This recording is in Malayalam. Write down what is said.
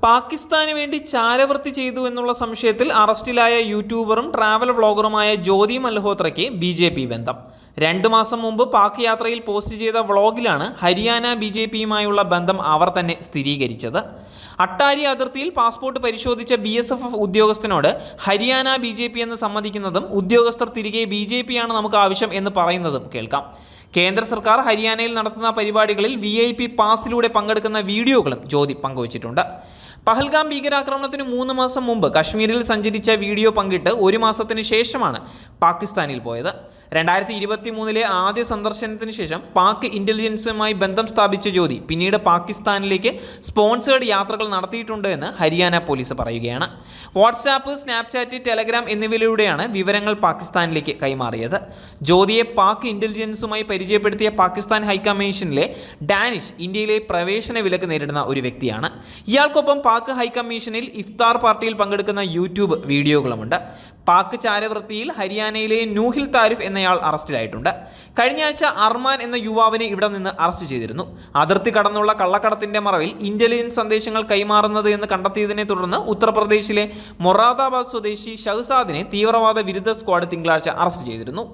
പാകിസ്ഥാന് വേണ്ടി ചാരവൃത്തി ചെയ്തു എന്നുള്ള സംശയത്തിൽ അറസ്റ്റിലായ യൂട്യൂബറും ട്രാവൽ വ്ളോഗറുമായ ജ്യോതി മൽഹോത്രയ്ക്ക് BJP ബന്ധം. 2 മാസം മുമ്പ് പാക് യാത്രയിൽ പോസ്റ്റ് ചെയ്ത വ്ളോഗിലാണ് ഹരിയാന BJPയുമായുള്ള ബന്ധം അവർ തന്നെ സ്ഥിരീകരിച്ചത്. അട്ടാരി അതിർത്തിയിൽ പാസ്പോർട്ട് പരിശോധിച്ച BSF ഉദ്യോഗസ്ഥനോട് ഹരിയാന BJP എന്ന് സമ്മതിക്കുന്നതും ഉദ്യോഗസ്ഥർ തിരികെ BJPയാണ് നമുക്ക് ആവശ്യം എന്ന് പറയുന്നതും കേൾക്കാം. കേന്ദ്ര സർക്കാർ ഹരിയാനയിൽ നടത്തുന്ന പരിപാടികളിൽ VIP പാസിലൂടെ പങ്കെടുക്കുന്ന വീഡിയോകളും ജ്യോതി പങ്കുവച്ചിട്ടുണ്ട്. പഹൽഗാം ഭീകരാക്രമണത്തിന് 3 മാസം മുമ്പ് കശ്മീരിൽ സഞ്ചരിച്ച വീഡിയോ പങ്കിട്ട് 1 മാസത്തിന് ശേഷമാണ് പാകിസ്ഥാനിൽ പോയത്. 2023 ആദ്യ സന്ദർശനത്തിന് ശേഷം പാക് ഇന്റലിജൻസുമായി ബന്ധം സ്ഥാപിച്ച ജ്യോതി പിന്നീട് പാകിസ്ഥാനിലേക്ക് സ്പോൺസേഡ് യാത്രകൾ നടത്തിയിട്ടുണ്ട് എന്ന് ഹരിയാന പോലീസ് പറയുകയാണ്. വാട്സാപ്പ്, സ്നാപ്ചാറ്റ്, ടെലഗ്രാം എന്നിവയിലൂടെയാണ് വിവരങ്ങൾ പാകിസ്ഥാനിലേക്ക് കൈമാറിയത്. ജ്യോതിയെ പാക് ഇന്റലിജൻസുമായി പരിചയപ്പെടുത്തിയ പാകിസ്ഥാൻ ഹൈക്കമ്മീഷനിലെ ഡാനിഷ് ഇന്ത്യയിലെ പ്രവേശന വിലക്ക് നേരിടുന്ന ഒരു വ്യക്തിയാണ്. ഇയാൾക്കൊപ്പം പാക് ഹൈക്കമ്മീഷനിൽ ഇഫ്താർ പാർട്ടിയിൽ പങ്കെടുക്കുന്ന യൂട്യൂബ് വീഡിയോകളുമുണ്ട്. പാക് ചാരവൃത്തിയിൽ ഹരിയാനയിലെ നൂഹിൽ താരിഫ് എന്നയാൾ അറസ്റ്റിലായിട്ടുണ്ട്. കഴിഞ്ഞ ആഴ്ച അർമാൻ എന്ന യുവാവിനെ ഇവിടെ നിന്ന് അറസ്റ്റ് ചെയ്തിരുന്നു. അതിർത്തി കടന്നുള്ള കള്ളക്കടത്തിന്റെ മറവിൽ ഇന്റലിജൻസ് സന്ദേശങ്ങൾ കൈമാറുന്നത് എന്ന് കണ്ടെത്തിയതിനെ തുടർന്ന് ഉത്തർപ്രദേശിലെ മൊറാദാബാദ് സ്വദേശി ഷഹസാദിനെ തീവ്രവാദ വിരുദ്ധ സ്ക്വാഡ് തിങ്കളാഴ്ച അറസ്റ്റ് ചെയ്തിരുന്നു.